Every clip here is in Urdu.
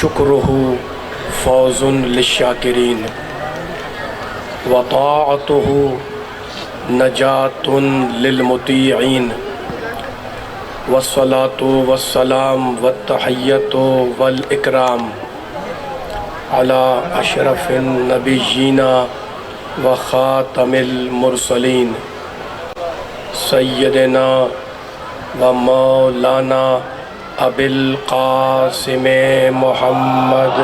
شکرہ فوز للشاکرین وطاعتہ نجات للمطیعین والصلاة والسلام والتحیۃ والاکرام علی اشرف النبیین وخاتم المرسلین سیدنا و مولانا ابی القاسم محمد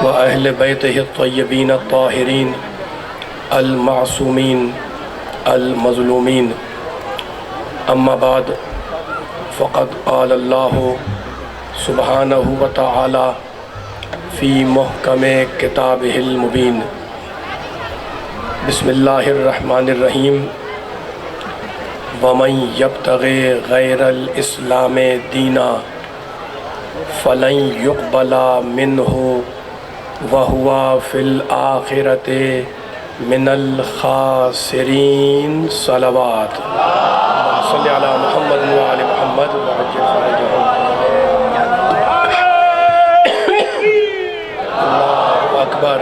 و اہل بیتہ الطیبین الطاہرین المعصومین المظلومین اما بعد فقد قال اللہ سبحانہ وتعالی فی محکم کتابہ المبین بسم اللہ الرحمن الرحیم ومن یبتغی غیر الاسلام دینا فلن یقبل منہ وہو فی الآخرۃ من الخاسرین صلوات صلی علی محمد وعلی محمد وعجل فرجہم اللہ اکبر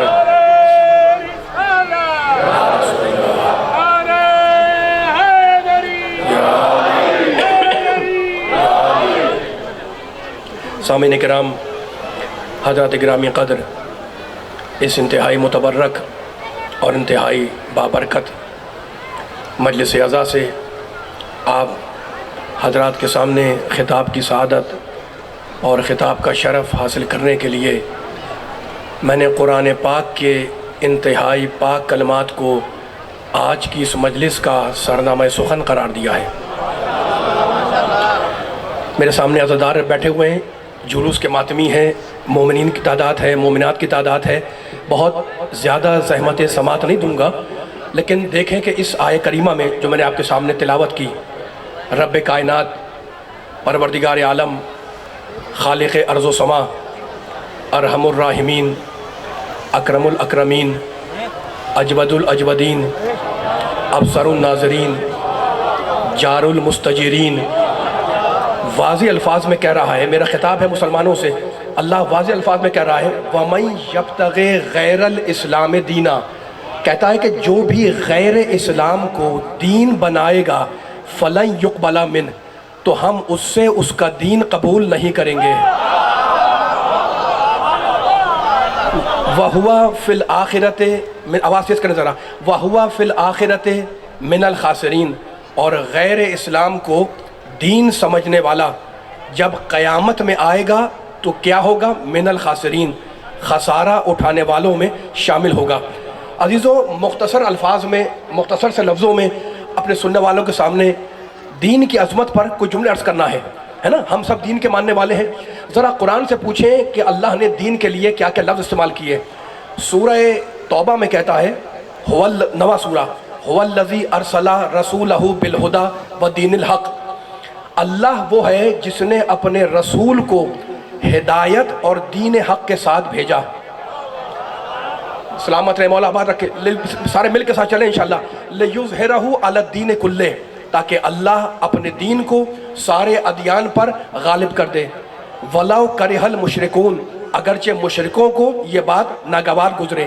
سامعین کرام، حضرات گرامی قدر، اس انتہائی متبرک اور انتہائی بابرکت مجلس اعزا سے آپ حضرات کے سامنے خطاب کی سعادت اور خطاب کا شرف حاصل کرنے کے لیے میں نے قرآن پاک کے انتہائی پاک کلمات کو آج کی اس مجلس کا سرنامہ سخن قرار دیا ہے۔ میرے سامنے عزادار بیٹھے ہوئے ہیں، جلوس کے ماتمی ہیں، مومنین کی تعداد ہے، مومنات کی تعداد ہے۔ بہت زیادہ زحمت سماعت نہیں دوں گا، لیکن دیکھیں کہ اس آیہ کریمہ میں جو میں نے آپ کے سامنے تلاوت کی، رب کائنات، پروردگار عالم، خالق ارض و سما، ارحم الراحمین، اکرم الاکرمین، اجود الاجودین، ابصر الناظرین، جار المستجیرین، واضح الفاظ میں کہہ رہا ہے، میرا خطاب ہے مسلمانوں سے، اللہ واضح الفاظ میں کہہ رہا ہے وَمَن يَبْتَغِ غَيْرَ الْإِسْلَامِ دِينًا، کہتا ہے کہ جو بھی غیر اسلام کو دین بنائے گا فَلَن يُقْبَلَ مِنْ، تو ہم اس سے اس کا دین قبول نہیں کریں گے، وَهُوَ فِي الْآخِرَةِ آواز تیز کرنے ذرا، وَهُوَ فِي الْآخِرَةِ مِنَ الْخَاسِرِينَ، اور غیر اسلام کو دین سمجھنے والا جب قیامت میں آئے گا تو کیا ہوگا؟ من الخاسرین، خسارہ اٹھانے والوں میں شامل ہوگا۔ عزیزوں، مختصر الفاظ میں، مختصر سے لفظوں میں اپنے سننے والوں کے سامنے دین کی عظمت پر کچھ جملے عرض کرنا ہے نا؟ ہم سب دین کے ماننے والے ہیں، ذرا قرآن سے پوچھیں کہ اللہ نے دین کے لیے کیا کیا لفظ استعمال کیے۔ سورہ توبہ میں کہتا ہے، نواں سورہ، هو الذی ارسل رسولہ بالہدی ودین الحق، اللہ وہ ہے جس نے اپنے رسول کو ہدایت اور دین حق کے ساتھ بھیجا۔ سلامت رہے، مولا آباد رکھے، سارے مل کے ساتھ چلیں انشاءاللہ۔ لِیُظْہِرَہُ عَلَى الدِّینِ کُلِّہ، تاکہ اللہ اپنے دین کو سارے ادیان پر غالب کر دے۔ وَلَوْ کَرِہَ الْمُشْرِکُونَ، اگرچہ مشرکوں کو یہ بات ناگوار گزرے۔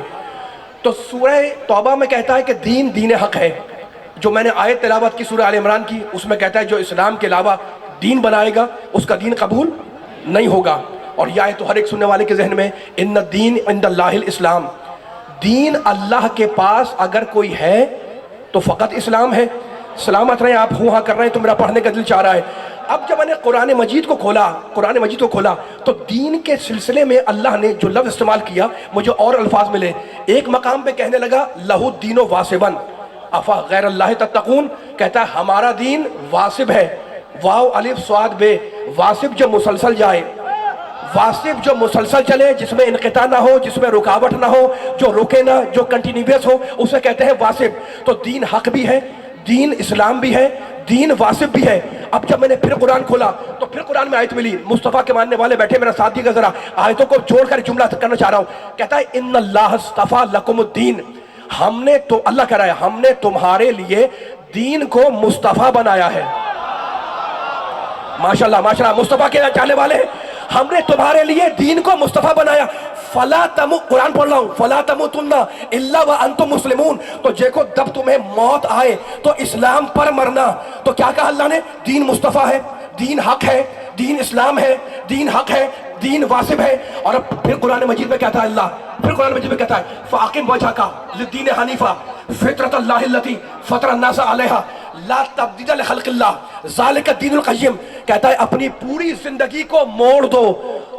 تو سورہ توبہ میں کہتا ہے کہ دین حق ہے۔ جو میں نے آیت تلاوت کی سورہ آل عمران کی، اس میں کہتا ہے جو اسلام کے علاوہ دین بنائے گا اس کا دین قبول نہیں ہوگا۔ اور یہ آیت تو ہر ایک سننے والے کے ذہن میں، ان الدین عند اللہ الاسلام، دین اللہ کے پاس اگر کوئی ہے تو فقط اسلام ہے۔ سلامت رہیں، آپ ہاں کر رہے ہیں تو میرا پڑھنے کا دل چاہ رہا ہے۔ اب جب میں نے قرآن مجید کو کھولا تو دین کے سلسلے میں اللہ نے جو لفظ استعمال کیا مجھے اور الفاظ ملے۔ ایک مقام پہ کہنے لگا لہو الدین واسبن افا غیر اللہ تتقون، کہتا ہے ہمارا دین واسب ہے، واو الف صاد بے، واسب جو مسلسل جائے، واسب جو مسلسل چلے، جس میں انقطاع نہ ہو، جس میں رکاوٹ نہ ہو، جو رکے نہ، جو کنٹینیوس ہو، اسے کہتے ہیں واسب۔ تو دین حق بھی ہے، دین اسلام بھی ہے، دین واسب بھی ہے۔ اب جب میں نے پھر قرآن کھولا تو پھر قرآن میں آیت ملی، مصطفیٰ کے ماننے والے بیٹھے، میرا ساتھ دیگا ذرا، آیتوں کو جوڑ کر جملہ کرنا چاہ رہا ہوں۔ کہتا ہے ان اللہ اصطفیٰ لکم الدین، ہم نے تو اللہ کہہ رہا ہے ہم نے تمہارے لیے دین کو مصطفیٰ بنایا ہے. ماشاءاللہ ماشاءاللہ, مصطفیٰ کے چاہنے والے ہیں. ہم نے تمہارے لیے دین کو مصطفیٰ بنایا. فلا قرآن پڑھ رہا ہوں, فلا تموتن الا وانتم مسلمون. تو دیکھو جب تمہیں موت آئے تو اسلام پر مرنا. تو کیا کہا اللہ نے؟ دین مصطفیٰ ہے, دین حق ہے, دین اسلام ہے, دین حق ہے, دین واصب ہے. اور اب پھر قرآن مجید میں کہتا ہے اللہ, پھر قرآن مجید میں کہتا ہے فاقم وجہک للدین حنیفا فطرت اللہ التی فطر الناس علیہا لا تبدیل لخلق اللہ ذالک الدین القیم. کہتا ہے اپنی پوری زندگی کو موڑ دو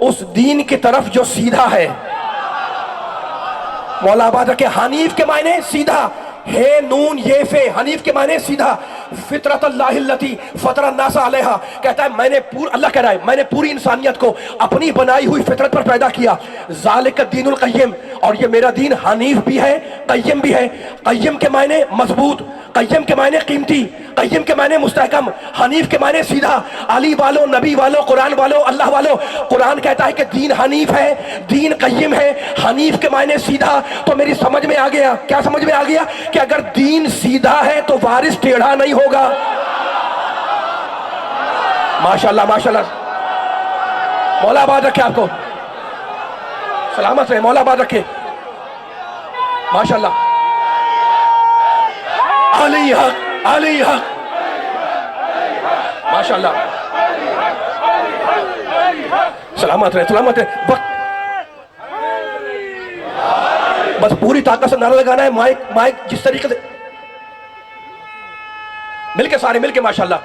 اس دین کی طرف جو سیدھا ہے. مولا آباد رکھے. حنیف کے معنی سیدھا, ہے نون یہ فے, حنیف کے معنی سیدھا. فطرت اللہ التی فطر الناس علیہا. کہتا ہے میں نے اللہ کہہ رہا ہے میں نے پوری انسانیت کو اپنی بنائی ہوئی فطرت پر پیدا کیا. ذالک الدین القیم, اور یہ میرا دین حنیف بھی ہے, قیم بھی ہے. قیم کے معنی مضبوط, قیم کے معنی قیمتی, قیم کے معنی مستحکم, حنیف کے معنی سیدھا. علی والو, نبی والو, قرآن والو, اللہ والو, قرآن کہتا ہے کہ دین حنیف ہے, دین قیم ہے. حنیف کے معنی سیدھا. تو میری سمجھ میں آ گیا, کیا سمجھ میں آ گیا کہ اگر دین سیدھا ہے تو وارث ٹیڑھا نہیں ہوگا. ماشاءاللہ ماشاءاللہ, مولا آباد رکھے آپ کو, سلامت رہے, مولا آباد رکھے. ماشاءاللہ, علی حق, علی حق, ماشاءاللہ, سلامت رہے, سلامت رہے. وقت بس پوری طاقت سے نعرہ لگانا ہے. مائک جس طریقے سے مل کے, سارے مل کے, ماشاءاللہ,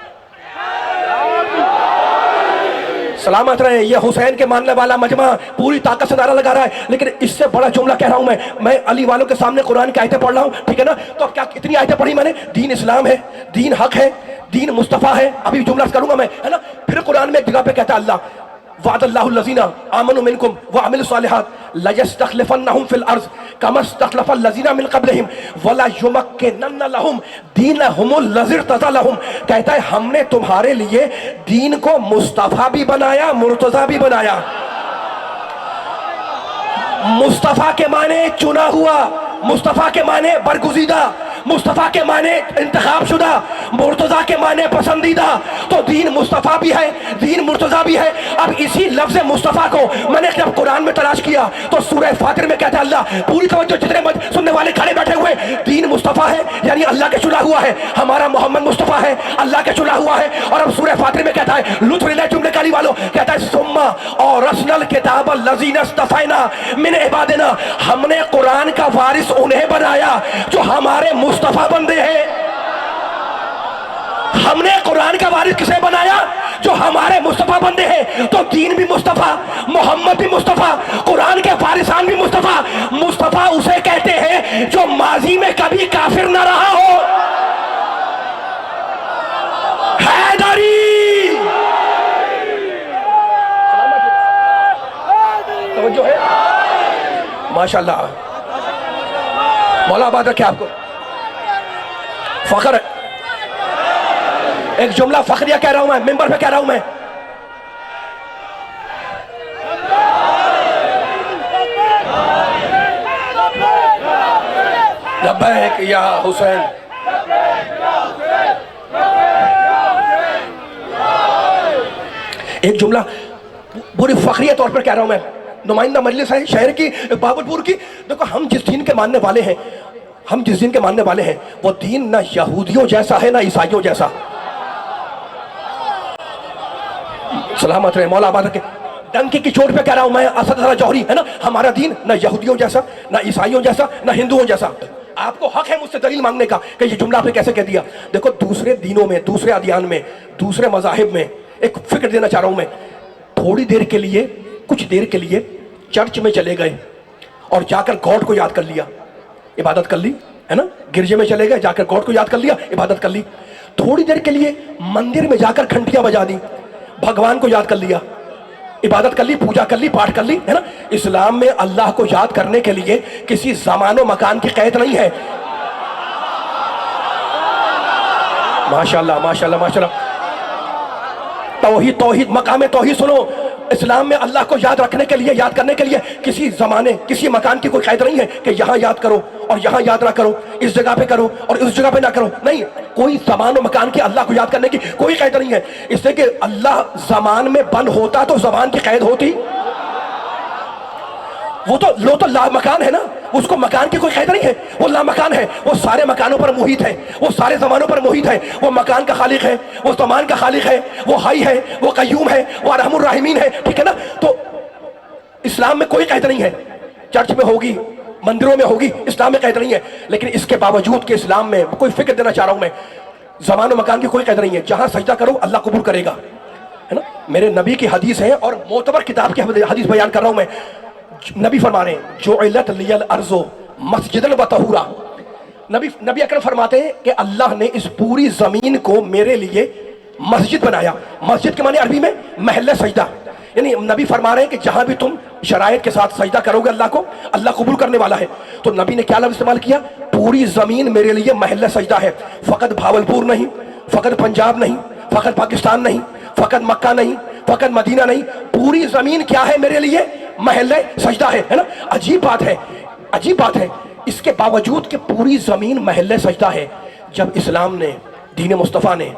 سلامت رہے. یہ حسین کے ماننے والا مجمع پوری طاقت سے نعرہ لگا رہا ہے. لیکن اس سے بڑا جملہ کہہ رہا ہوں میں علی والوں کے سامنے قرآن کی آیتیں پڑھ رہا ہوں, ٹھیک ہے نا. تو اب کیا اتنی آیتیں پڑھی میں نے؟ دین اسلام ہے, دین حق ہے, دین مصطفیٰ ہے. ابھی جملہ کروں گا میں, ہے نا. پھر قرآن میں ایک جگہ پہ کہتا ہے اللہ وعد اللہ الذین آمنوا منکم وعملوا الصالحات لیستخلفنہم فی الارض کما استخلف الذین من قبلہم ولایمکنن لہم دینہم الذی ارتضی لہم. کہتا ہے ہم نے تمہارے لیے دین کو مصطفیٰ بھی بنایا, مرتضیٰ بھی بنایا. مصطفیٰ کے معنی چنا ہوا, مصطفیٰ کے معنی برگزیدہ, مصطفیٰ کے معنی انتخاب شدہ, مرتضیٰ کے معنی پسندیدہ. تو دین مصطفیٰ بھی ہے, دین مرتضیٰ بھی ہے. اب اسی لفظ مصطفیٰ کو میں نے جب قرآن میں تلاش کیا تو سورہ فاطر میں کہتا ہے اللہ, پوری توجہ جتنے سننے والے کھڑے بیٹھے ہوئے, دین مصطفیٰ ہے یعنی اللہ کے چنا ہوا ہے, ہمارا محمد مصطفیٰ ہے, اللہ کے چنا ہوا ہے. اور اب سورہ فاطر میں کہتا ہے, لطف للہ جملے کالی والوں, کہتا ہے ثم اورثنا الکتاب الذین اصطفینا من عبادنا. ہم نے قرآن کا وارث انہیں بنایا جو ہمارے مصطفیٰ بندے ہیں. ہم نے قرآن کا وارث کسے بنایا؟ جو ہمارے مصطفیٰ بندے ہیں. تو دین بھی مصطفیٰ, محمد بھی مصطفیٰ, قرآن کے وارثان بھی مصطفیٰ. مصطفیٰ اسے کہتے ہیں جو ماضی میں کبھی کافر نہ رہا ہو. حیدری توجہ ہے, ماشاءاللہ, مولا آباد رکھے آپ کو. فخر ہے, ایک جملہ فخریہ کہہ رہا ہوں میں, ممبر پہ کہہ رہا ہوں میں. لبیک یا حسین. ایک جملہ پوری فخریہ طور پر کہہ رہا ہوں میں, نمائندہ مجلس ہے شہر کی, بہاولپور کی. دیکھو ہم جس دین کے ماننے والے ہیں, ہم جس دین کے ماننے والے ہیں وہ دین نہ یہودیوں جیسا ہے نہ عیسائیوں جیسا. سلامت رہے, مولا آباد رکھے. ڈنکی کی چوٹ پہ کہہ رہا ہوں میں, اسد ذرا جوہری, ہے نا. ہمارا دین نہ یہودیوں جیسا, نہ عیسائیوں جیسا, نہ ہندوؤں جیسا. آپ کو حق ہے مجھ سے دلیل مانگنے کا کہ یہ جملہ آپ نے کیسے کہہ دیا. دیکھو دوسرے دینوں میں, دوسرے ادیان میں, دوسرے مذاہب میں ایک فکر دینا چاہ رہا ہوں میں. تھوڑی دیر کے لیے, کچھ دیر کے لیے چرچ میں چلے گئے اور جا کر گاڈ کو یاد کر لیا, عبادت کر لی, ہے نا. گرجے میں چلے گئے, جا کر گاڈ کو یاد کر لیا, عبادت کر لی. تھوڑی دیر کے لیے مندر میں جا کر گھنٹیاں بجا دی, بھگوان کو یاد کر لیا, عبادت کر لی, پوجا کر لی, پاٹ کر لی, ہے نا. اسلام میں اللہ کو یاد کرنے کے لیے کسی زمان و مکان کی قید نہیں ہے. ماشاءاللہ ماشاءاللہ ماشاءاللہ. توحید, توحید, مقام توحید سنو. اسلام میں اللہ کو یاد رکھنے کے لیے، یاد کرنے کے لیے کسی زمانے کسی مکان کی کوئی قید نہیں ہے کہ یہاں یاد کرو اور یہاں یاد نہ کرو، اس جگہ پہ کرو اور اس جگہ پہ نہ کرو، نہیں، کوئی زمان و مکان کی اللہ کو یاد کرنے کی کوئی قید نہیں ہے، اس لیے کہ اللہ زمان میں بند ہوتا تو زبان کی قید ہوتی، وہ تو لا مکان ہے نا، اس کو مکان کی کوئی قید نہیں ہے، وہ لا مکان ہے، وہ سارے مکانوں پر محیط ہے، وہ سارے زمانوں پر محیط ہے، وہ مکان کا خالق ہے، وہ زمان کا خالق ہے، وہ حی ہے، وہ قیوم ہے، وہ ارحم الراحمین ہے، ٹھیک ہے نا؟ تو اسلام میں کوئی قید نہیں ہے، چرچ میں ہوگی، مندروں میں ہوگی، اسلام میں قید نہیں ہے، لیکن اس کے باوجود کہ اسلام میں کوئی فکر دینا چاہ رہا ہوں میں، زمان و مکان کی کوئی قید نہیں ہے، جہاں سجدہ کرو اللہ قبول کرے گا، ہے نا؟ میرے نبی کی حدیث ہے اور معتبر کتاب کی حدیث بیان کر رہا ہوں میں، نبی فرما رہے ہیں جعلت لی الارض مسجدا وطہورا، نبی اکرم فرماتے ہیں کہ اللہ نے اس پوری زمین کو میرے لیے مسجد بنایا، مسجد کے معنی عربی میں محل سجدہ، یعنی نبی فرما رہے ہیں کہ جہاں بھی تم شرائط کے ساتھ سجدہ کرو گے اللہ کو، اللہ قبول کرنے والا ہے، تو نبی نے کیا لفظ استعمال کیا؟ پوری زمین میرے لیے محل سجدہ ہے، فقط بھاولپور نہیں، فقط پنجاب نہیں، فقط پاکستان نہیں، فقط مکہ نہیں، فقط مدینہ نہیں، پوری زمین کیا ہے میرے لیے؟ محل سجدہ ہے نا؟ عجیب بات ہے، عجیب بات ہے، اس کے باوجود کہ پوری زمین محل سجدہ ہے، جب اسلام نے، دین مصطفیٰ نے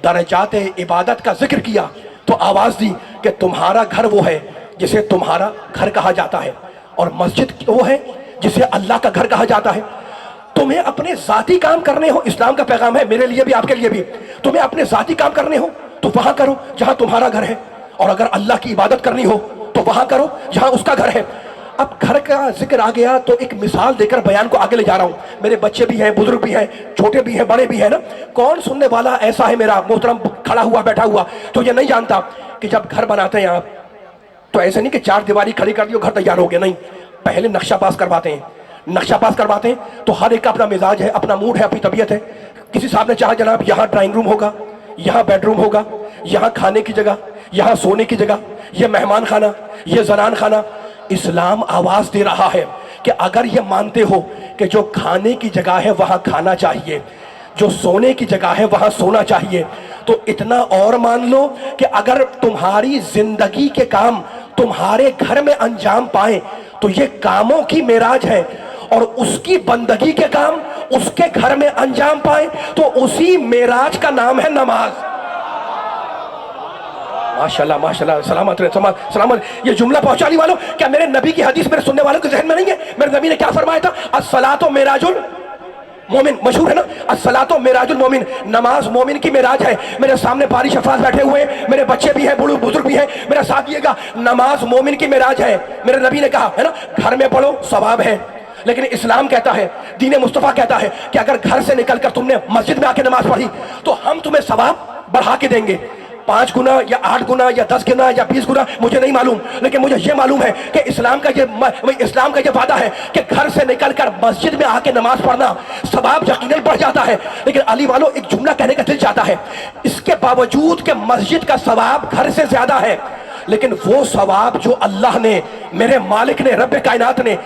درجات عبادت کا ذکر کیا تو آواز دی کہ تمہارا گھر وہ ہے جسے تمہارا گھر کہا جاتا ہے، اور مسجد وہ ہے جسے اللہ کا گھر کہا جاتا ہے۔ تمہیں اپنے ذاتی کام کرنے ہو، اسلام کا پیغام ہے میرے لیے بھی آپ کے لیے بھی، تمہیں اپنے ذاتی کام کرنے ہو تو وہاں کرو جہاں تمہارا گھر ہے، اور اگر اللہ کی عبادت کرنی ہو تو وہاں کرو جہاں اس کا گھر ہے۔ اب گھر کا ذکر آ گیا تو ایک مثال دے کر بیان کو آگے لے جا رہا ہوں، میرے بچے بھی ہیں، بزرگ بھی ہیں، چھوٹے بھی ہیں، بڑے بھی ہیں نا، کون سننے والا ایسا ہے میرا محترم کھڑا ہوا بیٹھا ہوا تو یہ نہیں جانتا کہ جب گھر بناتے ہیں آپ تو ایسے نہیں کہ چار دیواری کھڑی کر دی اور گھر تیار ہو گیا، نہیں، پہلے نقشہ پاس کرواتے ہیں، نقشہ پاس کرواتے ہیں تو ہر ایک کا اپنا مزاج ہے، اپنا موڈ ہے، اپنی طبیعت ہے، کسی صاحب نے چاہا جناب یہاں ڈرائنگ روم ہوگا، یہاں بیڈ روم ہوگا، یہاں کھانے کی جگہ، یہاں سونے کی جگہ، یہ مہمان خانہ، یہ زنان خانہ۔ اسلام آواز دے رہا ہے کہ اگر یہ مانتے ہو کہ جو کھانے کی جگہ ہے وہاں کھانا چاہیے، جو سونے کی جگہ ہے وہاں سونا چاہیے، تو اتنا اور مان لو کہ اگر تمہاری زندگی کے کام تمہارے گھر میں انجام پائیں تو یہ کاموں کی معراج ہے، اور اس کی بندگی کے کام اس کے گھر میں انجام پائیں تو اسی معراج کا نام ہے نماز۔ ماشاءاللہ ماشاءاللہ، سلامت رہے، سلامت۔ یہ جملہ پہنچانے والوں، کیا میرے نبی کی حدیث میرے سننے والوں کے ذہن میں نہیں ہے؟ میرے نبی نے کیا فرمایا تھا؟ الصلاۃ معراج المومن، مشہور ہے نا، الصلاۃ معراج المومن، نماز مومن کی معراج ہے۔ میرے سامنے باری شفاعت بیٹھے ہوئے میرے بچے بھی ہیں، بوڑھے بزرگ بھی ہیں، میرا ساتھ دیے گا، نماز مومن کی معراج ہے۔ میرے نبی نے کہا ہے نا، گھر میں پڑھو ثواب ہے، لیکن اسلام کہتا ہے، دین مصطفیٰ کہتا ہے کہ اگر گھر سے نکل کر تم نے مسجد میں آ کے نماز پڑھی تو ہم تمہیں ثواب بڑھا کے دیں گے، 5 گنا یا 8 گنا یا 10 گنا یا 20 گنا مجھے نہیں معلوم، لیکن مجھے یہ معلوم ہے کہ اسلام کا یہ وعدہ ہے کہ گھر سے نکل کر مسجد میں آ کے نماز پڑھنا ثواب یقیناً بڑھ جاتا ہے۔ لیکن علی والوں، ایک جملہ کہنے کا دل چاہتا ہے، اس کے باوجود کہ مسجد کا ثواب گھر سے زیادہ ہے، لیکن وہ ثواب جو اللہ نے، میرے مالک نے، رب کائنات نے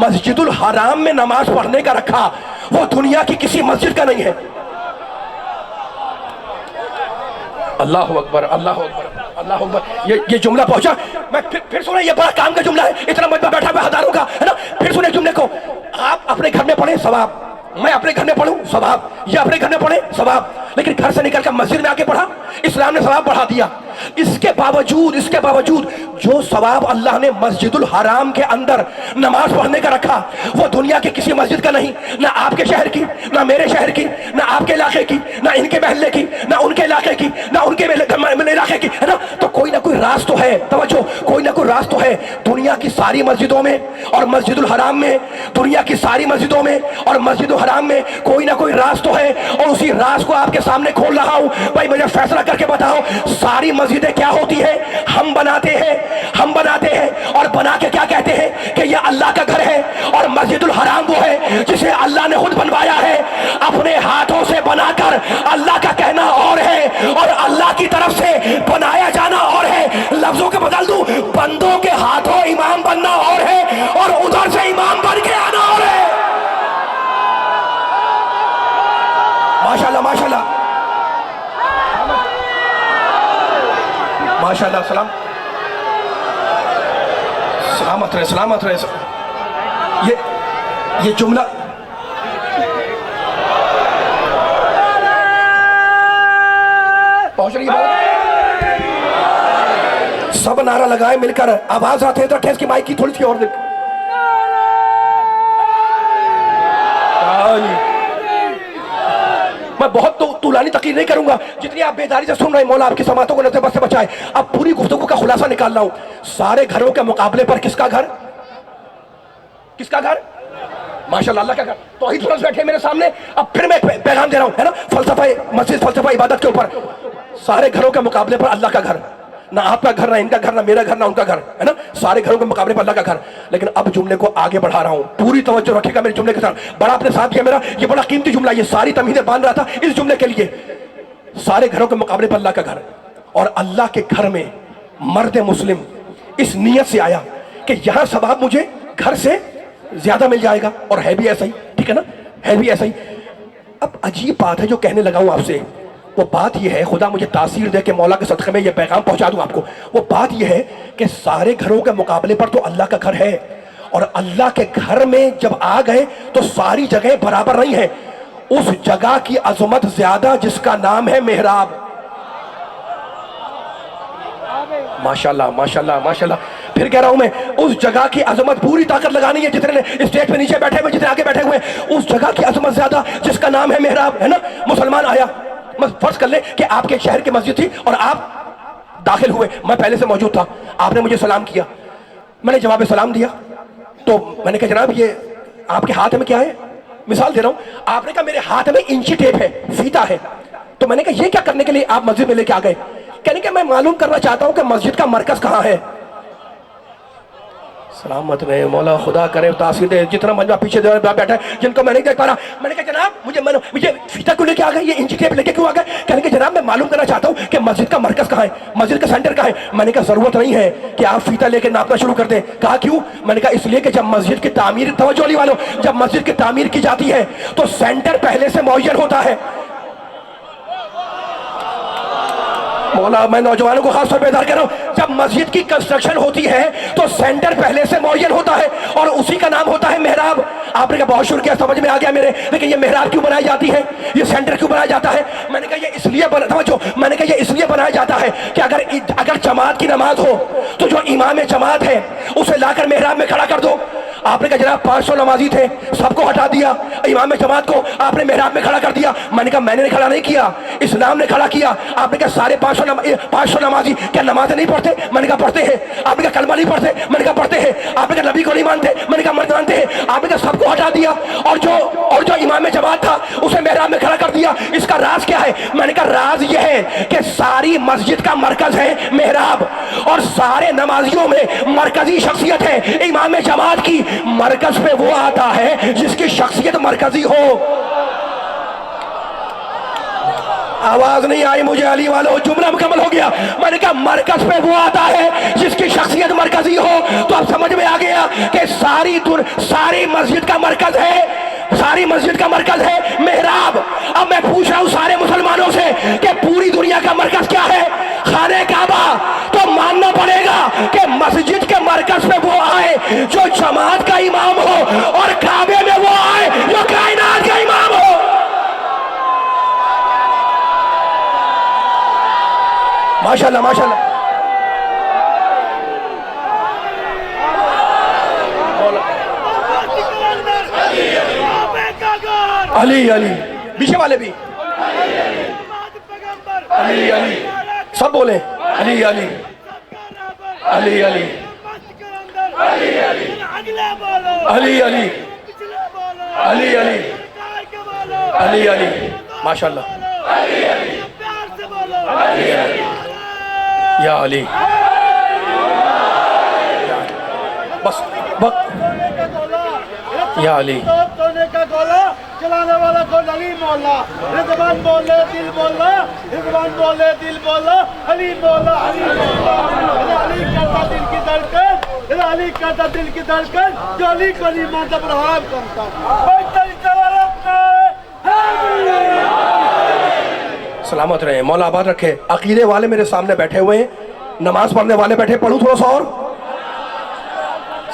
مسجد الحرام میں نماز پڑھنے کا رکھا، وہ دنیا کی کسی مسجد کا نہیں ہے۔ اللہ اکبر، اللہ اکبر، اللہ اکبر۔ یہ جملہ پہنچا، میں پھر سنیں، یہ بڑا کام کا جملہ ہے، اتنا مجمع بیٹھا ہوا ہزاروں کا ہے نا، پھر سنیں جملے کو، آپ اپنے گھر میں پڑھیں ثواب، میں اپنے گھر میں پڑھوں ثواب، یہ اپنے گھر میں پڑھیں ثواب، لیکن گھر سے نکل کر مسجد میں آ کے پڑھا، اسلام نے ثواب بڑھا دیا۔ اس کے باوجود جو ثواب اللہ نے مسجد الحرام کے اندر نماز پڑھنے کا رکھا، وہ دنیا کی کسی مسجد کا نہیں، نہ آپ کے شہر کی، نہ میرے شہر کی، نہ آپ کے علاقے کی، نہ ان کے محلے کی، نہ ان کے علاقے کی، نہ ان کے علاقے کی، ہے نا؟ تو کوئی نہ کوئی راز تو ہے، توجہ، کوئی نہ کوئی راز تو ہے دنیا کی ساری مسجدوں میں اور مسجد الحرام میں، دنیا کی ساری مسجدوں میں اور مسجد الحرام میں کوئی نہ کوئی راز تو ہے، اور اسی راز کو آپ کے سامنے کھول رہا ہوں۔ بھائی مجھے فیصلہ کر کے بتاؤ، ساری مسجدیں کیا ہوتی ہیں؟ ہم بناتے ہیں اور بنا کے کیا کہتے ہیں کہ یہ اللہ کا گھر ہے، اور مسجد الحرام وہ ہے جسے اللہ نے خود بنوایا ہے، اپنے ہاتھوں سے بنا کر اللہ کا کہنا اور ہے اور اللہ کی طرف سے بنایا جانا اور ہے۔ لفظوں کے بدل دوں، بندوں کے ہاتھوں امام بننا اور ہے اور ادھر سے امام بن کے آنا اور ہے۔ ماشاءاللہ ماشاءاللہ ماشاءاللہ، سلام سلامت رہے سلامت رہے. یہ جملہ پہنچ رہی ہے. سب نعرہ لگائے مل کر, آواز آتے ہیں تو ٹھیس کی مائک کی تھوڑی سی اور دیکھ. میں بہت طولانی تقریر نہیں کروں گا, جتنی آپ بیداری سے سن رہے ہیں مولا آپ کی سماعتوں کو نظر بس سے بچائے. اب پوری گفتگو کا خلاصہ نکال رہا ہوں. سارے گھروں کے مقابلے پر کس کا گھر, کس کا گھر؟ ماشاءاللہ اللہ کا گھر. توحید فرض بیٹھے میرے سامنے. اب پھر میں پیغام دے رہا ہوں, ہے نا, فلسفہ مسجد, فلسفہ عبادت کے اوپر. سارے گھروں کے مقابلے پر اللہ کا گھر, نہ آپ کا گھر, نہ ان کا گھر, نہ میرا گھر, نہ ان کا گھر, ہے نا. سارے گھروں کے مقابلے پر اللہ کا گھر. لیکن اب جملے کو آگے بڑھا رہا ہوں, پوری توجہ رکھے گا میرے جملے کے ساتھ. بڑا آپ نے ساتھ دیا میرا, یہ بڑا قیمتی جملہ, یہ ساری تمہیدیں باندھ رہا تھا اس جملے کے لیے. سارے گھروں کے مقابلے پر اللہ کا گھر, اور اللہ کے گھر میں مرد مسلم اس نیت سے آیا کہ یہاں ثواب مجھے گھر سے زیادہ مل جائے گا, اور ہے بھی ایسا ہی, ٹھیک ہے نا, ہے بھی ایسا ہی. اب عجیب بات ہے جو کہنے لگا ہوں آپ سے, وہ بات یہ ہے, خدا مجھے تاثیر دے کہ مولا کے صدقے میں یہ پیغام پہنچا دوں آپ کو. وہ بات یہ ہے کہ سارے گھروں کے مقابلے پر تو اللہ کا گھر ہے, اور اللہ کے گھر میں جب آ گئے تو ساری جگہیں برابر نہیں ہیں. اس جگہ کی عظمت زیادہ جس کا نام ہے محراب. ماشاءاللہ ماشاءاللہ ماشاءاللہ. پھر کہہ رہا ہوں میں, اس جگہ کی عظمت پوری طاقت لگانی ہے. جتنے اسٹیج پہ نیچے بیٹھے ہوئے, جتنے آگے بیٹھے ہوئے, اس جگہ کی عظمت زیادہ جس کا نام ہے محراب, ہے نا. مسلمان آیا, فرض کر لیں کہ آپ کے شہر کی مسجد تھی اور آپ داخل ہوئے, میں پہلے سے موجود تھا, آپ نے مجھے سلام کیا, میں نے جواب سلام دیا. تو میں نے کہا جناب یہ آپ کے ہاتھ میں کیا ہے؟ مثال دے رہا ہوں, آپ نے کہا میرے ہاتھ میں انچی ٹیپ ہے, فیتا ہے. تو میں نے کہا یہ کیا کرنے کے لیے آپ مسجد میں لے کے آ گئے؟ کہنے کہ میں معلوم کرنا چاہتا ہوں کہ مسجد کا مرکز کہاں ہے. سلامت رہے مولا, خدا کرے تاثیر دے. جتنا مجمع پیچھے بیٹھا ہے جن کو میں نہیں دیکھ پا رہا, میں نے کہا جناب مجھے فیتا کیوں لے کے آ گئے, یہ انچی ٹیپ لے کے کیوں آ گئے؟ کہنے کہ جناب میں معلوم کرنا چاہتا ہوں کہ مسجد کا مرکز کہاں ہے, مسجد کا سینٹر کہاں ہے. میں نے کہا ضرورت نہیں ہے کہ آپ فیتا لے کے ناپنا شروع کر دیں. کہا کیوں؟ میں نے کہا اس لیے کہ جب مسجد کی تعمیر, توجہ علی والوں, جب مسجد کی تعمیر کی جاتی ہے تو سینٹر پہلے سے معین ہوتا ہے. مولا میں نوجوانوں کو خاص طور پہ بیدار کر رہا ہوں, جب مسجد کی کنسٹرکشن ہوتی ہے تو سینٹر پہلے سے معین ہوتا ہے, اور اسی کا نام ہوتا ہے محراب. آپ نے کہا بہت شکریہ, سمجھ میں آ گیا میرے, لیکن یہ محراب کیوں بنائی جاتی ہے, یہ سینٹر کیوں بنایا جاتا ہے؟ میں نے کہا یہ اس لیے میں نے کہا یہ اس لیے بنایا جاتا ہے کہ اگر جماعت کی نماز ہو تو جو امام جماعت ہے اسے لا کر محراب میں کھڑا کر دو. آپ نے کہا جناب 500 نمازی تھے, سب کو ہٹا دیا, امام جماعت کو آپ نے محراب میں کھڑا کر دیا. میں نے کہا میں نے کھڑا نہیں کیا, اسلام نے کھڑا کیا. آپ نے کہا سارے 500 نمازی کیا نمازیں نہیں پڑھتے؟ میں نے کہا پڑھتے ہیں. آپ نے کہا کلمہ نہیں پڑھتے؟ میں نے کہا پڑھتے ہیں. آپ نے کہا نبی کو نہیں مانتے؟ میں نے کہا مانتے ہیں. آپ نے کہا سب کو ہٹا دیا اور جو امام جماعت تھا اسے محراب میں کھڑا کر دیا. اس کا راز کیا ہے؟ میں نے کہا راز یہ ہے کہ ساری مسجد کا مرکز ہے محراب, اور سارے نمازیوں میں مرکزی شخصیت ہے امام جماعت کی. مرکز پہ وہ آتا ہے جس کی شخصیت مرکزی ہو. آواز نہیں آئی مجھے علی والو, جملہ مکمل ہو گیا. میں نے کہا مرکز پہ وہ آتا ہے جس کی شخصیت مرکزی ہو. تو اب سمجھ میں آ گیا کہ ساری مسجد کا مرکز ہے, ساری مسجد کا مرکز ہے محراب. اب میں پوچھ رہا ہوں سارے مسلمانوں سے کہ پوری دنیا کا مرکز کیا ہے؟ خانہ کعبہ. تو ماننا پڑے گا کہ مسجد کے مرکز پہ وہ آئے جو جماعت کا امام ہو, اور کعبے میں وہ آئے جو کائنات کا امام ہو. ماشاءاللہ ماشاءاللہ. علی علی, پیچھے والے بھی علی علی, سب بولیں علی علی علی علی علی علی علی علی علی علی علی. ماشاءاللہ یا علی. بس یا علی. چلانے والا کون؟ علی مولا. رضوان بولے دل بولا, رضوان بولے دل بولا, علی مولا علی مولا. علی کرتا دل کی دھڑکن, علی کرتا دل کی دھڑکن, جو علی کو نہیں مانتا برہم کرتا. سلامت رہے, مولا آباد رکھے. عقیدے والے میرے سامنے بیٹھے ہوئے ہیں, نماز پڑھنے والے بیٹھے, پڑھوں تھوڑا سا اور.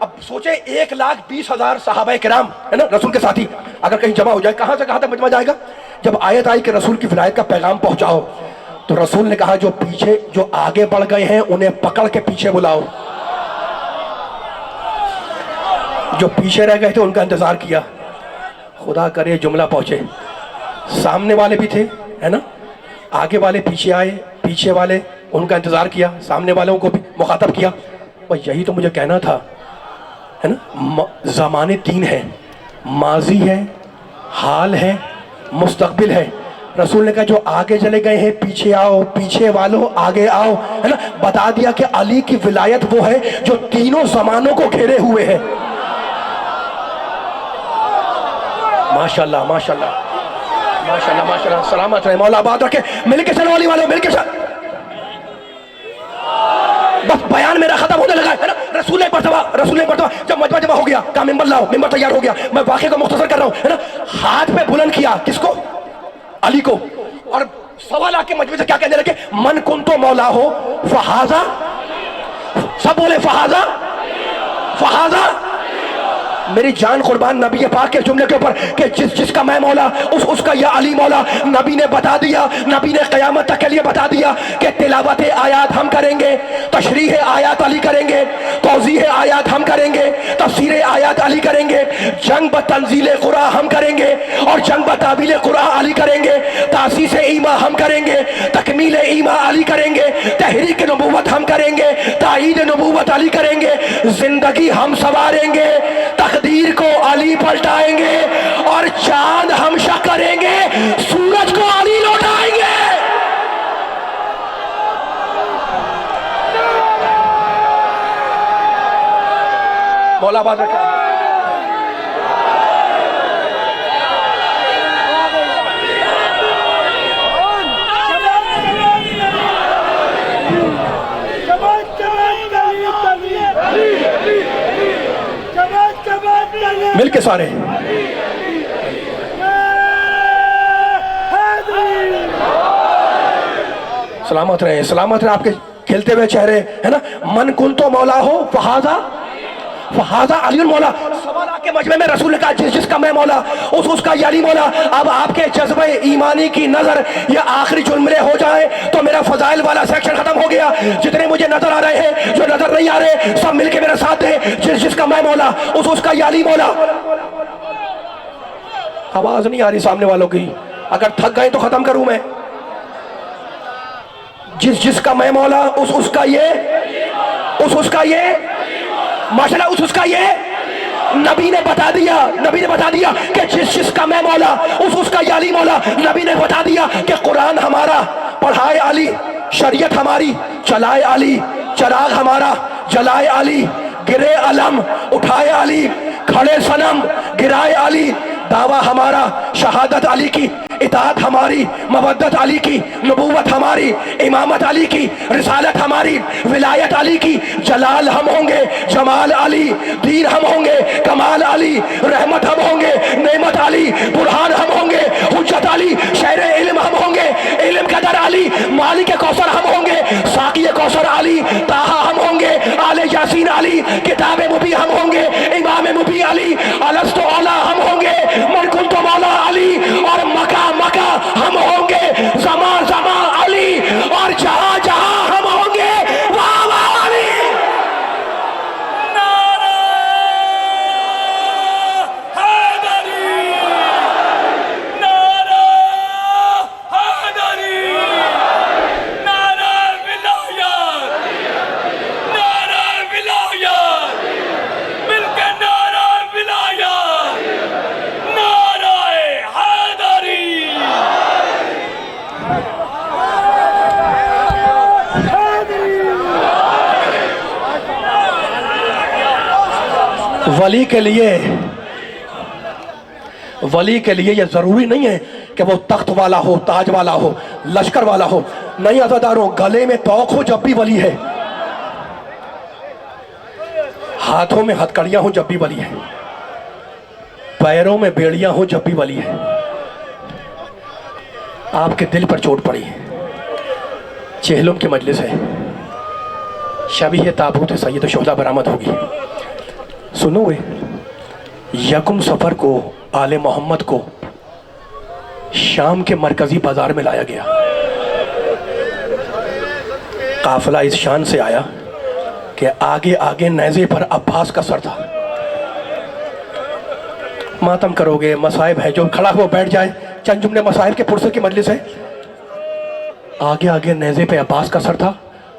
اب سوچیں 1,20,000 صحابہ کرام ہے نا رسول کے ساتھی اگر کہیں جمع ہو جائے کہاں سے کہاں تک مجمع جائے گا؟ جب آیت آئی کہ رسول کی ولایت کا پیغام پہنچاؤ تو رسول نے کہا جو آگے بڑھ گئے ہیں انہیں پکڑ کے پیچھے بلاؤ، جو پیچھے رہ گئے تھے ان کا انتظار کیا، خدا کرے جملہ پہنچے۔ سامنے والے بھی تھے ہے نا، آگے والے پیچھے آئے، پیچھے والے ان کا انتظار کیا، سامنے والوں کو بھی مخاطب کیا۔ بھئی یہی تو مجھے کہنا تھا ہے نا، زمانے تین ہے، ماضی ہے، حال ہے، مستقبل ہے۔ رسول نے کہا جو آگے چلے گئے ہیں پیچھے آؤ، پیچھے والوں آگے آؤ، ہے نا۔ بتا دیا کہ علی کی ولایت وہ ہے جو تینوں زمانوں کو گھیرے ہوئے ہے۔ ماشاءاللہ ماشاءاللہ ماشاءاللہ ماشاءاللہ، سلامت رہے، مولا آباد رکھے۔ مل کے چلو علی والوں، مل کے چلو۔ بس بیان میرا ختم ہونے لگا ہے نا۔ رسول مرتبہ جب مجمع جمع ہو گیا کہا ممبر لاؤ، ممبر تیار ہو گیا۔ میں واقعے کو مختصر کر رہا ہوں ہے نا۔ ہاتھ پہ بلند کیا کس کو؟ علی کو، اور سوال آ کے مجمع سے کیا کہنے لگے؟ من کنتو مولا ہو فہذا، سب بولے فہذا فہذا۔ میری جان قربان نبی پاک کے جملے کے اوپر کہ جس کا میں مولا اس کا یا علی مولا۔ نبی نے بتا دیا، نبی نے قیامت تک کے لیے بتا دیا کہ تلاوت آیات ہم کریں گے، تشریح آیات علی کریں گے، توضیح آیات ہم کریں گے، تفسیر آیات علی کریں گے، جنگ بتنزیل قرآن ہم کریں گے، اور جنگ بتعویل قرآن علی کریں گے، تاسیس ایمان ہم کریں گے، تکمیل ایمان علی کریں گے، تحریک نبوت ہم کریں گے، تائید نبوت علی کریں گے، زندگی ہم سواریں گے، تقدیر کو علی پلٹائیں گے، اور چاند ہم شق کریں گے، سورج کو علی لوٹائیں گے۔ مولا آباد رکھا۔ مل کے سارے سلامت رہے، سلامت رہے آپ کے کھلتے ہوئے چہرے ہے نا۔ من کنتو مولا ہو فہذا علی مولا۔ سوال آ کے مجمع میں رسول نے کہا جس کا میں مولا اس کا علی مولا۔ اب آپ کے جذبہ ایمانی کی نظر یہ آخری جملے ہو جائیں تو میرا فضائل والا سیکشن ختم ہو گیا۔ جتنے مجھے نظر آ رہے ہیں، جو نظر نہیں آ رہے، سب مل کے میرے ساتھ ہیں، جس کا میں مولا اس کا علی مولا۔ آواز نہیں آ رہی سامنے والوں کی، اگر تھک گئے تو ختم کروں میں۔ جس کا میں مولا اس کا یہ ماشاءاللہ اس کا یہ نبی نے بتا دیا کہ جس کا میں مولا اس کا علی مولا۔ نبی نے بتا دیا کہ قرآن ہمارا پڑھائے علی، شریعت ہماری چلائے علی، چراغ ہمارا جلائے علی، گرے علم اٹھائے علی، کھڑے صنم گرائے علی، دعویٰ ہمارا شہادت علی کی، اطاعت ہماری مودت علی کی، نبوت ہماری امامت علی کی، رسالت ہماری ولایت علی کی، جلال ہم ہوں گے جمال علی، دین ہم ہوں گے کمال علی، رحمت ہم ہوں گے نعمت علی، برہان ہم ہوں گے حجت علی، شہر علم ہم ہوں گے علم قدر علی، مالک کوثر ہم ہوں گے ساقی کوثر علی، طٰہٰ ہم ہوں گے آل یاسین علی، کتاب مبی ہم ہوں گے امام مبی علی، الست اولا ہم ہوں گے من کنت مولا علی، اور مکہ ہم ہوں گے زمان علی، اور جہاں ہم ہوں گے وہاں علی۔ نعرہ حیدری، نعرہ حیدری، نعرہ ولایت، نعرہ ولایت، مل کے نعرہ ولایت، نعرہ حیدری۔ ولی کے لیے یہ ضروری نہیں ہے کہ وہ تخت والا ہو، تاج والا ہو، لشکر والا ہو۔ نہیں عزاداروں، گلے میں توق ہو جب بھی ولی ہے، ہاتھوں میں ہتکڑیاں ہوں جب بھی ولی ہے، پیروں میں بیڑیاں ہوں جب بھی ولی ہے۔ آپ کے دل پر چوٹ پڑی، چہلم کی مجلس ہے، شبیہ تابوت سید الشہداء برآمد ہوگی، سنو گے، یکم سفر کو آل محمد کو شام کے مرکزی بازار میں لایا گیا. قافلہ اس شان سے آیا کہ آگے آگے نیزے پر عباس کا سر تھا. ماتم کرو گے، مصائب ہے، جو کھڑا ہو بیٹھ جائے، چند جملے مصائب کے پرسے کی مجلس ہے. آگے آگے نیزے پہ عباس کا سر تھا.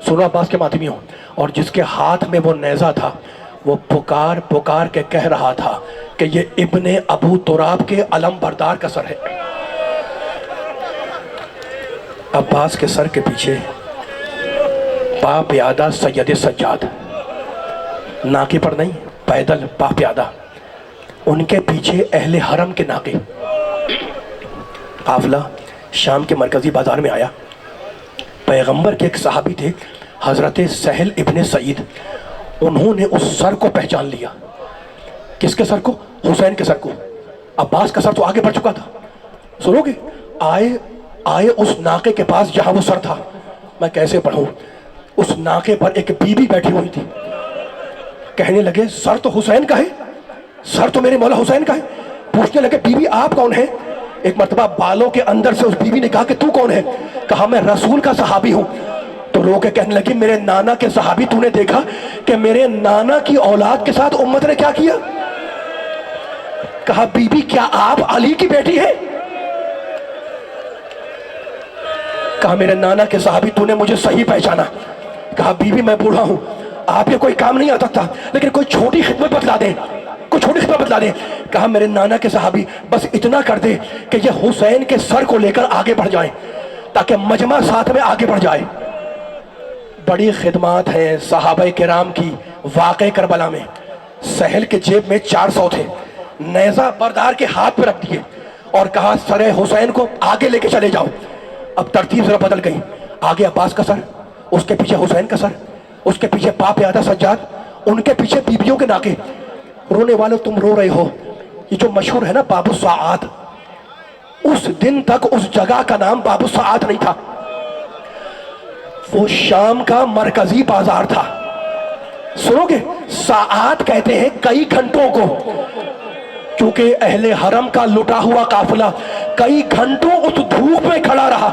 سنو عباس کے ماتمیوں، اور جس کے ہاتھ میں وہ نیزہ تھا وہ پکار پکار کے کہہ رہا تھا کہ یہ ابن ابو تراب کے علم بردار کا سر ہے. عباس کے سر کے پیچھے پا پیادہ سید سجاد، ناکے پر نہیں، پیدل پا پیادہ، ان کے پیچھے اہل حرم کے ناکے. قافلہ شام کے مرکزی بازار میں آیا. پیغمبر کے ایک صحابی تھے حضرت سہل ابن سعید، انہوں نے اس سر کو پہچان لیا. کس کے سر کو؟ حسین کے سر کو. عباس کا سر تو آگے بڑھ چکا تھا. سنو گے، آئے اس ناکے کے پاس جہاں وہ سر تھا. میں کیسے پڑھوں؟ اس ناکے پر ایک بی بی بیٹھی ہوئی تھی. کہنے لگے سر تو حسین کا ہے، سر تو میرے مولا حسین کا ہے. پوچھنے لگے بی بی آپ کون ہیں؟ ایک مرتبہ بالوں کے اندر سے اس بی بی نے کہا کہ تو کون ہے؟ کہا میں رسول کا صحابی ہوں. تو رو کے کہنے لگی میرے نانا کے صحابی، تو نے دیکھا کہ میرے نانا کی اولاد کے ساتھ امت نے کیا کیا؟ کہا بی بی کیا آپ علی کی بیٹی ہیں؟ کہا میرے نانا کے صحابی، تو نے مجھے صحیح پہچانا. کہا بی بی میں بوڑھا ہوں، آپ یہ کوئی کام نہیں آ سکتا، لیکن کوئی چھوٹی خدمت بتلا دیں، کوئی چھوٹی خدمت بتلا دیں. کہا میرے نانا کے صحابی بس اتنا کر دے کہ یہ حسین کے سر کو لے کر آگے بڑھ جائیں تاکہ مجمع ساتھ میں آگے بڑھ جائے. بڑی خدمات ہیں صحابہ کرام کی. واقع کربلا میں سہل کے جیب میں 400 تھے، نیزہ بردار کے ہاتھ پہ رکھ دیے اور کہا سر حسین کو آگے لے کے چلے جاؤ. اب ترتیب ذرا بدل گئی. آگے عباس کا سر، اس کے پیچھے حسین کا سر، اس کے پیچھے پا پیادہ سجاد، ان کے پیچھے بیبیوں کے ناکے. رونے والے تم رو رہے ہو. یہ جو مشہور ہے نا باب الساعات، اس دن تک اس جگہ کا نام باب الساعات نہیں تھا. وہ شام کا مرکزی بازار تھا. سنو گے، ساعات کہتے ہیں کئی گھنٹوں کو، چونکہ اہل حرم کا لٹا ہوا قافلہ کئی گھنٹوں اس دھوپ میں کھڑا رہا.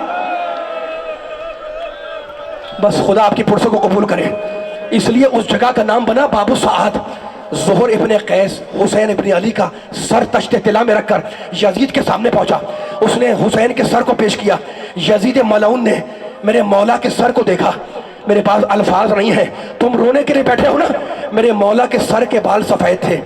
بس خدا آپ کی پرسوں کو قبول کرے، اس لیے اس جگہ کا نام بنا باب الساعات. زہر ابن قیس حسین ابن علی کا سر تشت طلا میں رکھ کر یزید کے سامنے پہنچا. اس نے حسین کے سر کو پیش کیا. یزید ملعون نے میرے مولا کے سر کو دیکھا. میرے پاس الفاظ نہیں ہیں، تم رونے کے لیے بیٹھے ہو نا. میرے مولا کے سر کے بال سفید تھے،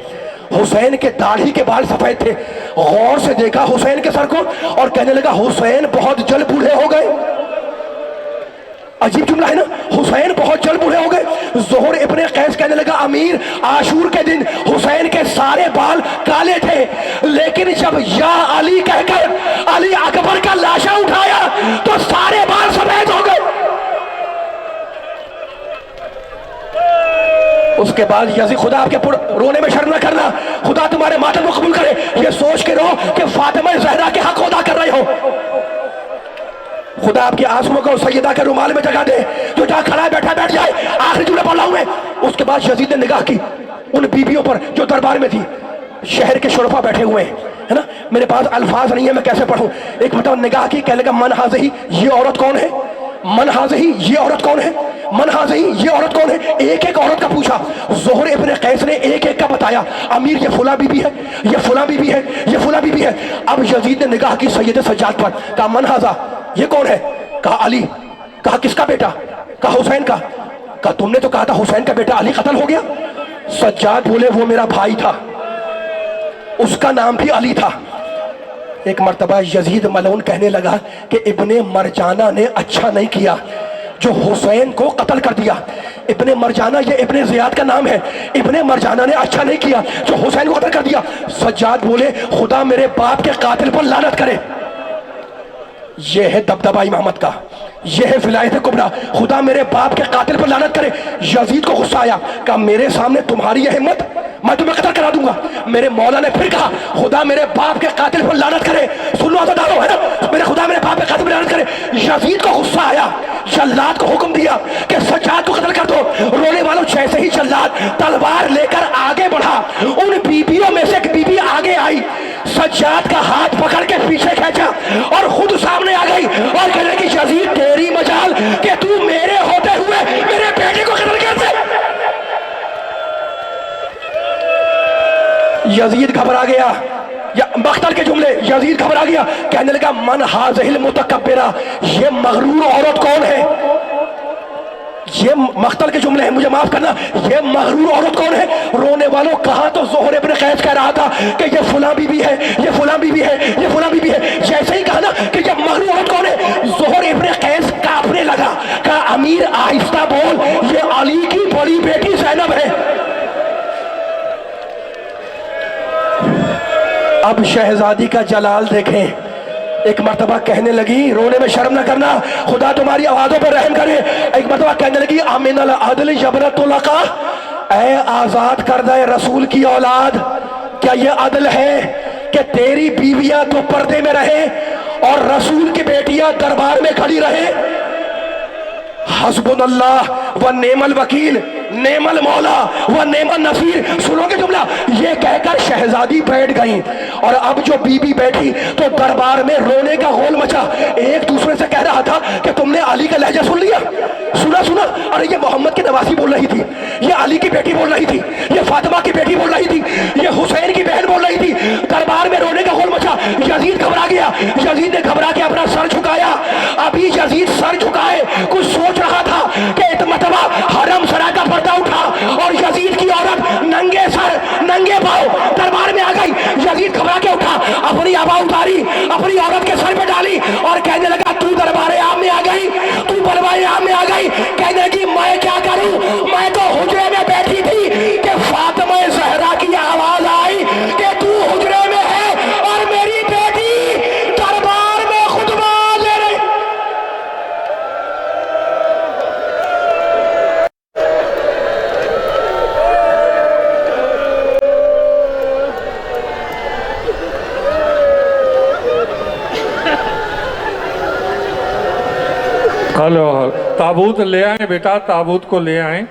حسین کے داڑھی کے بال سفید تھے. غور سے دیکھا حسین کے سر کو اور کہنے لگا حسین بہت جلد بوڑھے ہو گئے. عجیب جملہ ہے نا، حسین بہت جلد بوڑھے ہو گئے. زہر ابن قیس کہنے لگا امیر، عاشور کے دن حسین کے سارے بال کالے تھے، لیکن جب یا علی کہہ کر علی اکبر کا لاشا اٹھایا تو سارے بال سفید ہو گئے. اس کے بعد یزید، خدا آپ کے رونے میں شرم نہ کرنا، خدا تمہارے ماتم کو قبول کرے. یہ سوچ کے رو کہ فاطمہ زہرا کے حق ادا کر رہے ہو. خدا آپ کے آنسوؤں کو سیدہ کے رومال میں جگہ دے، جو جہاں کھڑا ہے بیٹھا بیٹھ جائے. آخری جملہ پڑھ رہا ہوں میں. اس کے بعد یزید نے نگاہ کی ان بیویوں پر جو دربار میں تھی. شہر کے شرفا بیٹھے ہوئے ہیں، ہے نا، میرے پاس الفاظ نہیں ہے میں کیسے پڑھوں. ایک مرتبہ نگاہ کی، کہنے لگا من ہذہ، یہ عورت کون ہے؟ من ہذہ، یہ عورت کون ہے؟ من ہذہ، یہ عورت کون ہے؟ ایک ایک عورت کا پوچھا. زہر ابن قیس نے ایک ایک کا بتایا. امیر یہ فلاں بی بی ہے، یہ فلاں بی بی ہے، یہ فلاں بی بی ہے. اب یزید نے نگاہ کی سید سجاد پر، کہا من ہذہ، یہ کون ہے؟ کہا علی. کہا کس کا بیٹا؟ کہا حسین کا. کہا تم نے تو کہا تھا حسین کا بیٹا علی قتل ہو گیا. سجاد بولے وہ میرا بھائی تھا، اس کا نام بھی علی تھا. ایک مرتبہ یزید ملعون کہنے لگا کہ ابن مرجانہ نے اچھا نہیں کیا جو حسین کو قتل کر دیا. ابن مرجانہ یہ ابن زیاد کا نام ہے. ابن مرجانہ نے اچھا نہیں کیا جو حسین کو قتل کر دیا. سجاد بولے خدا میرے باپ کے قاتل پر لعنت کرے. یہ ہے دبدبہ امامت کا، یہ ہے ولایت کبریٰ. خدا میرے باپ کے قاتل پر لعنت کرے. یزید کو غصہ آیا، کہا میرے سامنے تمہاری یہ ہمت، میں تمہیں قتل کرا دوں گا. میرے مولا نے پھر کہا خدا میرے باپ کے قاتل پر لعنت کرے. سن لو عزادارو، ہے نا، میرے خدا میرے باپ کے قاتل پر لعنت کرے. یزید کو غصہ آیا، جلاد کو حکم دیا کہ سجاد کو قتل کر دو. رونے والوں جیسے ہی جلاد تلوار لے کر آگے بڑھا، ان بیویوں میں سے ایک بیوی آگے آئی، سجاد کا ہاتھ پکڑ کے پیچھے کھینچا اور خود سامنے آ گئی اور کہنے لگی یزید تیری مجال کہ تو میرے ہوتے ہوئے میرے بیٹے کو قتل کیسے؟ یزید گھبرا گیا، مقتل کے جملے، یزید گھبرا گیا، کہنے لگا من ہذہ المتکبرہ، یہ مغرور عورت کون ہے؟ یہ مقتل کے جملے ہیں، مجھے معاف کرنا، یہ مغرور عورت کون ہے؟ رونے والوں کہا تو زہر ابن قیس کہہ رہا تھا کہ یہ فلاں بی بی ہے، یہ فلاں بی بی ہے، یہ فلاں بی بی ہے، جیسے ہی کہا نا کہ یہ مغرور عورت کون ہے، زہر ابن قیس کانپنے لگا، کہا امیر آہستہ بول، یہ علی کی بڑی بیٹی زینب ہے۔ اب شہزادی کا جلال دیکھیں، ایک مرتبہ کہنے لگی، رونے میں شرم نہ کرنا، خدا تمہاری آوازوں پر رحم کرے، ایک مرتبہ کہنے لگی امن العدل یبنۃ لقا، اے آزاد کردہ رسول کی اولاد، کیا یہ عدل ہے کہ تیری بیویاں تو پردے میں رہیں اور رسول کی بیٹیاں دربار میں کھڑی رہیں؟ حسبنا اللہ و نعم الوکیل، نعم المولا و نعم النصیر۔ سنو گے جملہ، یہ کہہ کر شہزادی بیٹھ گئیں، اور اب جو بی بی بیٹھی تو دربار میں رونے کا غول مچا، ایک دوسرے سے کہہ رہا تھا کہ تم نے علی کا لہجہ سن لیا، سنا، ارے یہ محمد کی نواسی بول رہی تھی، یہ علی کی بیٹی بول رہی تھی، یہ فاطمہ کی بیٹی بول رہی تھی، یہ حسین کی بہن بول رہی تھی، دربار میں رونے کا غول مچا۔ یزید گھبرا گیا، یزید نے گھبرا کے اپنا سر جھکایا، ابھی یزید سر جھکائے کچھ سوچ رہا تھا کہ ایک مرتبہ حرم سرا کا پردہ اٹھا اور یزید کی عورت ننگے سر ننگے پاؤں دربار میں آ گئی۔ یزید گھبرا کے اٹھا، اپنی آبا اتاری، اپنی عورت کے سر پہ ڈالی اور کہنے لگا تو دربار عام میں آ گئی، تو بلوائے عام میں آ گئی۔ کہنے لگی میں کیا کروں، میں تو حجرے میں بیٹھی تھی کہ فاطمہ زہرا کی آواز آئی کہ تو حجرے میں ہے اور میری بیٹی دربار میں خطبہ دے رہی۔ ہلو، تابوت لے آئیں بیٹا، تابوت کو لے آئیں،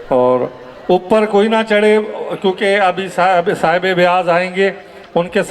اور اوپر کوئی نہ چڑھے کیونکہ ابھی صاحب بیاض آئیں گے، ان کے